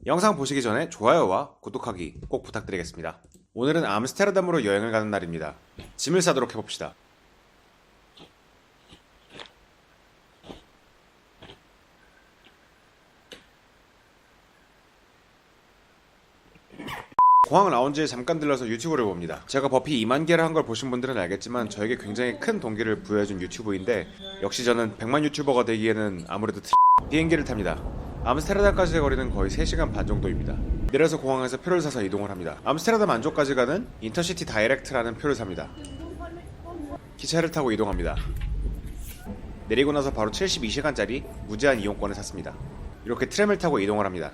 영상 보시기 전에 좋아요와 구독하기 꼭 부탁드리겠습니다. 오늘은 암스테르담으로 여행을 가는 날입니다. 짐을 싸도록 해봅시다. 공항 라운지에 잠깐 들러서 유튜브를 봅니다. 제가 버피 2만 개를 한 걸 보신 분들은 알겠지만 저에게 굉장히 큰 동기를 부여해준 유튜브인데, 역시 저는 100만 유튜버가 되기에는 아무래도 비행기를 탑니다. 암스테르담까지의 거리는 거의 3시간 반 정도입니다. 내려서 공항에서 표를 사서 이동을 합니다. 암스테르담 안쪽까지 가는 인터시티 다이렉트라는 표를 삽니다. 기차를 타고 이동합니다. 내리고 나서 바로 72시간짜리 무제한 이용권을 샀습니다. 이렇게 트램을 타고 이동을 합니다.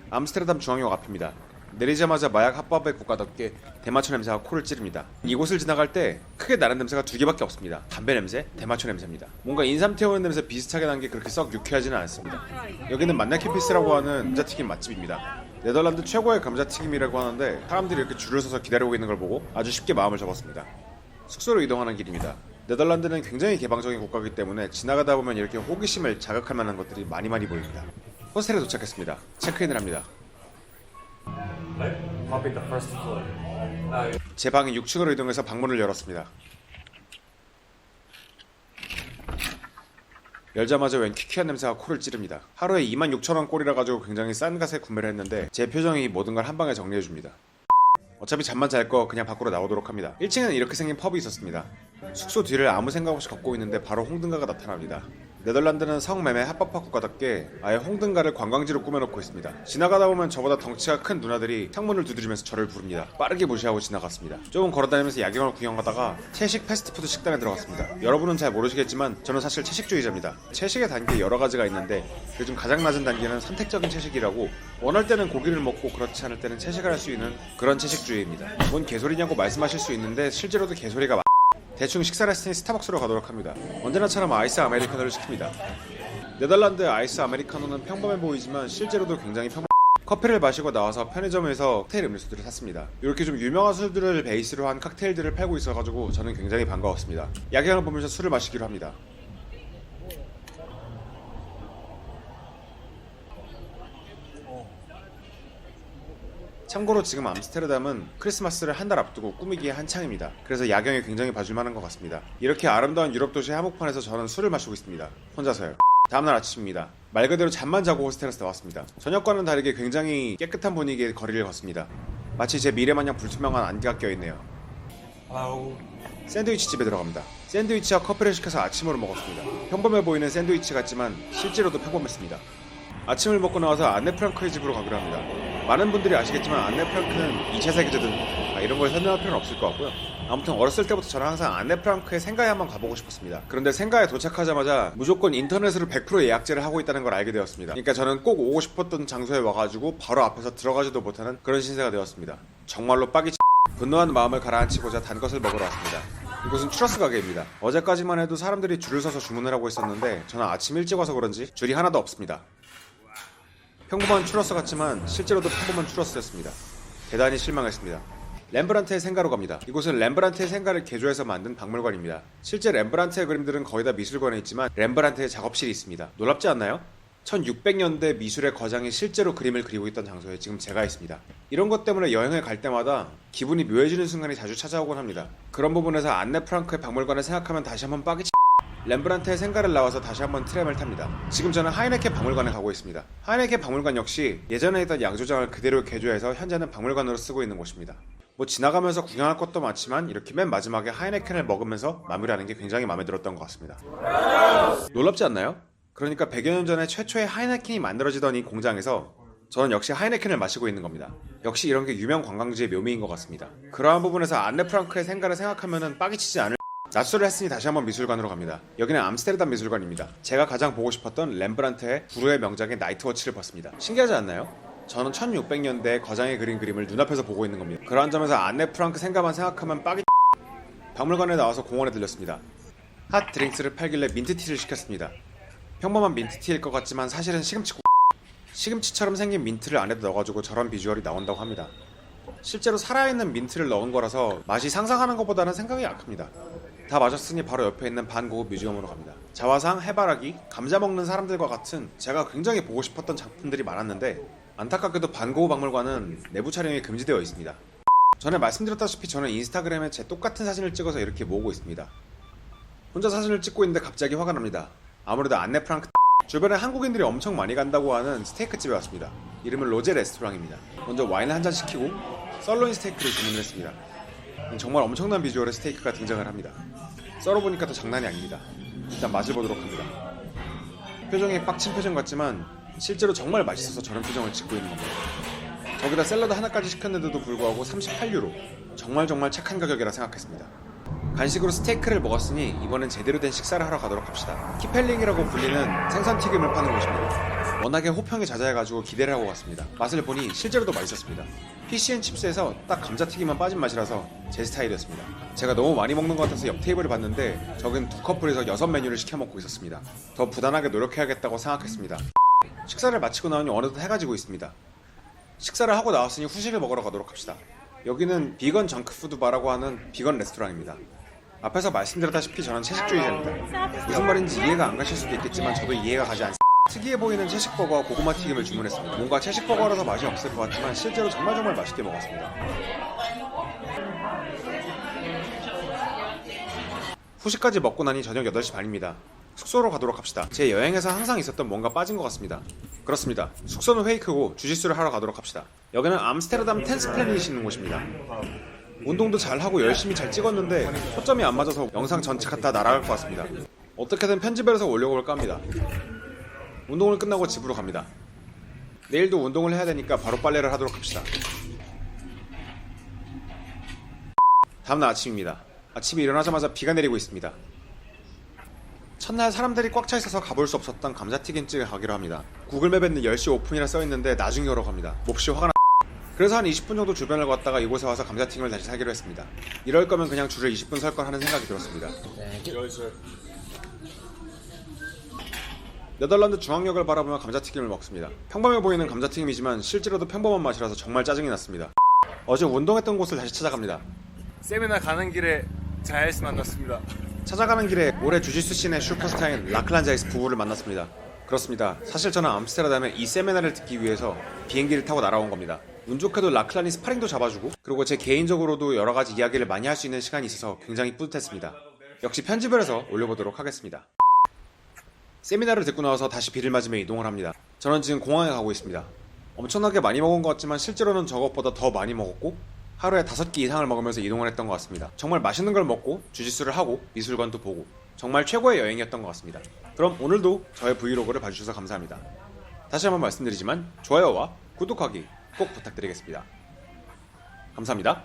암스테르담 중앙역 앞입니다. 내리자마자 마약 합법의 국가답게 대마초 냄새가 코를 찌릅니다. 이곳을 지나갈 때 크게 나는 냄새가 두 개밖에 없습니다. 담배 냄새, 대마초 냄새입니다. 뭔가 인삼 태우는 냄새 비슷하게 난 게 그렇게 썩 유쾌하지는 않습니다. 여기는 만나키피스라고 하는 감자튀김 맛집입니다. 네덜란드 최고의 감자튀김이라고 하는데 사람들이 이렇게 줄을 서서 기다리고 있는 걸 보고 아주 쉽게 마음을 접었습니다. 숙소로 이동하는 길입니다. 네덜란드는 굉장히 개방적인 국가이기 때문에 지나가다 보면 이렇게 호기심을 자극할 만한 것들이 많이 보입니다. 호스텔에 도착했습니다. 체크인을 합니다. 제 방이 6층으로 이동해서 방문을 열었습니다. 열자마자 웬 퀴퀴한 냄새가 코를 찌릅니다. 하루에 26,000원 꼴이라 가지고 굉장히 싼 값에 구매를 했는데 제 표정이 모든 걸 한 방에 정리해줍니다. 어차피 잠만 잘 거 그냥 밖으로 나오도록 합니다. 1층에는 이렇게 생긴 펍이 있었습니다. 숙소 뒤를 아무 생각 없이 걷고 있는데 바로 홍등가가 나타납니다. 네덜란드는 성매매 합법화 국가답게 아예 홍등가를 관광지로 꾸며놓고 있습니다. 지나가다 보면 저보다 덩치가 큰 누나들이 창문을 두드리면서 저를 부릅니다. 빠르게 무시하고 지나갔습니다. 조금 걸어다니면서 야경을 구경하다가 채식 패스트푸드 식당에 들어갔습니다. 여러분은 잘 모르시겠지만 저는 사실 채식주의자입니다. 채식의 단계 여러 가지가 있는데 요즘 가장 낮은 단계는 선택적인 채식이라고, 원할 때는 고기를 먹고 그렇지 않을 때는 채식을 할 수 있는 그런 채식주의입니다. 뭔 개소리냐고 말씀하실 수 있는데 실제로도 개소리가 대충 식사를 했으니 스타벅스로 가도록 합니다. 언제나처럼 아이스 아메리카노를 시킵니다. 네덜란드 아이스 아메리카노는 평범해 보이지만 실제로도 굉장히 커피를 마시고 나와서 편의점에서 칵테일 음료수들을 샀습니다. 이렇게 좀 유명한 술들을 베이스로 한 칵테일들을 팔고 있어가지고 저는 굉장히 반가웠습니다. 야경을 보면서 술을 마시기로 합니다. 참고로 지금 암스테르담은 크리스마스를 한 달 앞두고 꾸미기에 한창입니다. 그래서 야경이 굉장히 봐줄만한 것 같습니다. 이렇게 아름다운 유럽 도시의 한복판에서 저는 술을 마시고 있습니다. 혼자서요. 다음날 아침입니다. 말 그대로 잠만 자고 호스텔에서 나왔습니다. 저녁과는 다르게 굉장히 깨끗한 분위기의 거리를 걷습니다. 마치 제 미래마냥 불투명한 안개가 껴있네요. 샌드위치 집에 들어갑니다. 샌드위치와 커피를 시켜서 아침으로 먹었습니다. 평범해 보이는 샌드위치 같지만 실제로도 평범했습니다. 아침을 먹고 나와서 안네 프랑크의 집으로 가기로 합니다. 많은 분들이 아시겠지만 안네 프랑크는 2차 세계대전 이런 걸 설명할 필요는 없을 것 같고요. 아무튼 어렸을 때부터 저는 항상 안네 프랑크의 생가에 한번 가보고 싶었습니다. 그런데 생가에 도착하자마자 무조건 인터넷으로 100% 예약제를 하고 있다는 걸 알게 되었습니다. 그러니까 저는 꼭 오고 싶었던 장소에 와가지고 바로 앞에서 들어가지도 못하는 그런 신세가 되었습니다. 정말로 분노한 마음을 가라앉히고자 단 것을 먹으러 왔습니다. 이곳은 추러스 가게입니다. 어제까지만 해도 사람들이 줄을 서서 주문을 하고 있었는데 저는 아침 일찍 와서 그런지 줄이 하나도 없습니다. 평범한 추러스 같지만 실제로도 평범한 추러스였습니다. 대단히 실망했습니다. 렘브란트의 생가로 갑니다. 이곳은 렘브란트의 생가를 개조해서 만든 박물관입니다. 실제 렘브란트의 그림들은 거의 다 미술관에 있지만 렘브란트의 작업실이 있습니다. 놀랍지 않나요? 1600년대 미술의 거장이 실제로 그림을 그리고 있던 장소에 지금 제가 있습니다. 이런 것 때문에 여행을 갈 때마다 기분이 묘해지는 순간이 자주 찾아오곤 합니다. 그런 부분에서 안네 프랑크의 박물관을 생각하면 다시 한번 렘브란트의 생가를 나와서 다시 한번 트램을 탑니다. 지금 저는 하이네켄 박물관에 가고 있습니다. 하이네켄 박물관 역시 예전에 있던 양조장을 그대로 개조해서 현재는 박물관으로 쓰고 있는 곳입니다. 뭐 지나가면서 구경할 것도 많지만 이렇게 맨 마지막에 하이네켄을 먹으면서 마무리하는 게 굉장히 마음에 들었던 것 같습니다. 놀랍지 않나요? 그러니까 100여 년 전에 최초의 하이네켄이 만들어지던 이 공장에서 저는 역시 하이네켄을 마시고 있는 겁니다. 역시 이런 게 유명 관광지의 묘미인 것 같습니다. 그러한 부분에서 안네 프랑크의 생가를 생각하면은 빡이 치지 않을 낮술을 했으니 다시 한번 미술관으로 갑니다. 여기는 암스테르담 미술관입니다. 제가 가장 보고 싶었던 렘브란트의 불후의 명작인 나이트워치를 봤습니다. 신기하지 않나요? 저는 1600년대 거장이 그린 그림을 눈앞에서 보고 있는 겁니다. 그러한 점에서 안네 프랑크 생가만 생각하면 박물관에 나와서 공원에 들렸습니다. 핫 드링크를 팔길래 민트티를 시켰습니다. 평범한 민트티일 것 같지만 사실은 시금치처럼 생긴 민트를 안에다 넣어가지고 저런 비주얼이 나온다고 합니다. 실제로 살아있는 민트를 넣은 거라서 맛이 상상하는 것보다는 생각이 약합니다. 다 마셨으니 바로 옆에 있는 반고급 뮤지엄으로 갑니다. 자화상, 해바라기, 감자 먹는 사람들과 같은 제가 굉장히 보고 싶었던 작품들이 많았는데 안타깝게도 반고우 박물관은 내부 촬영이 금지되어 있습니다. 전에 말씀드렸다시피 저는 인스타그램에 제 똑같은 사진을 찍어서 이렇게 모으고 있습니다. 혼자 사진을 찍고 있는데 갑자기 화가 납니다. 아무래도 안네 프랑크 주변에 한국인들이 엄청 많이 간다고 하는 스테이크집에 왔습니다. 이름은 로제 레스토랑입니다. 먼저 와인을 한 잔 시키고 썰로인 스테이크를 주문을 했습니다. 정말 엄청난 비주얼의 스테이크가 등장을 합니다. 썰어보니까 더 장난이 아닙니다. 일단 맛을 보도록 합니다. 표정이 빡친 표정 같지만 실제로 정말 맛있어서 저런 표정을 짓고 있는 겁니다. 저기다 샐러드 하나까지 시켰는데도 불구하고 38유로, 정말 착한 가격이라 생각했습니다. 간식으로 스테이크를 먹었으니 이번엔 제대로 된 식사를 하러 가도록 합시다. 키펠링이라고 불리는 생선튀김을 파는 곳입니다. 워낙에 호평이 자자해가지고 기대를 하고 갔습니다. 맛을 보니 실제로도 맛있었습니다. 피시앤칩스에서 딱 감자튀김만 빠진 맛이라서 제 스타일이었습니다. 제가 너무 많이 먹는 것 같아서 옆 테이블을 봤는데 저긴 두 커플에서 6메뉴를 시켜 먹고 있었습니다. 더 부단하게 노력해야겠다고 생각했습니다. 식사를 마치고 나오니 어느덧 해가 지고 있습니다. 식사를 하고 나왔으니 후식을 먹으러 가도록 합시다. 여기는 비건 정크푸드 바라고 하는 비건 레스토랑입니다. 앞에서 말씀드렸다시피 저는 채식주의자입니다. 무슨 말인지 이해가 안 가실 수도 있겠지만 저도 이해가 가지 않습니다. 특이해 보이는 채식버거와 고구마 튀김을 주문했습니다. 뭔가 채식버거라서 맛이 없을 것 같지만 실제로 정말 맛있게 먹었습니다. 후식까지 먹고 나니 저녁 8시 반입니다. 숙소로 가도록 합시다. 제 여행에서 항상 있었던 뭔가 빠진 것 같습니다. 그렇습니다. 숙소는 페이크고 주짓수를 하러 가도록 합시다. 여기는 암스테르담 텐스 플래닛이 있는 곳입니다. 운동도 잘하고 열심히 잘 찍었는데 초점이 안 맞아서 영상 전체 갖다 날아갈 것 같습니다. 어떻게든 편집을 해서 올려볼까 합니다. 운동을 끝나고 집으로 갑니다. 내일도 운동을 해야 되니까 바로 빨래를 하도록 합시다. 다음날 아침입니다. 아침에 일어나자마자 비가 내리고 있습니다. 첫날 사람들이 꽉 차 있어서 가볼 수 없었던 감자튀김집에 가기로 합니다. 구글맵에는 10시 오픈이라 써있는데 나중에 오러 갑니다. 몹시 화가 그래서 한 20분 정도 주변을 걷다가 이곳에 와서 감자튀김을 다시 사기로 했습니다. 이럴 거면 그냥 줄을 20분 설 걸 하는 생각이 들었습니다. 네덜란드 중앙역을 바라보며 감자튀김을 먹습니다. 평범해 보이는 감자튀김이지만 실제로도 평범한 맛이라서 정말 짜증이 났습니다. 어제 운동했던 곳을 다시 찾아갑니다. 세미나 가는 길에 자이스 만났습니다. 찾아가는 길에 올해 주짓수 씬의 슈퍼스타인 라클란 자이스 부부를 만났습니다. 그렇습니다. 사실 저는 암스테르담에 이 세미나를 듣기 위해서 비행기를 타고 날아온 겁니다. 운 좋게도 라클란이 스파링도 잡아주고 그리고 제 개인적으로도 여러가지 이야기를 많이 할 수 있는 시간이 있어서 굉장히 뿌듯했습니다. 역시 편집을 해서 올려보도록 하겠습니다. 세미나를 듣고 나와서 다시 비를 맞으며 이동을 합니다. 저는 지금 공항에 가고 있습니다. 엄청나게 많이 먹은 것 같지만 실제로는 저것보다 더 많이 먹었고 하루에 5끼 이상을 먹으면서 이동을 했던 것 같습니다. 정말 맛있는 걸 먹고 주짓수를 하고 미술관도 보고 정말 최고의 여행이었던 것 같습니다. 그럼 오늘도 저의 브이로그를 봐주셔서 감사합니다. 다시 한번 말씀드리지만 좋아요와 구독하기 꼭 부탁드리겠습니다. 감사합니다.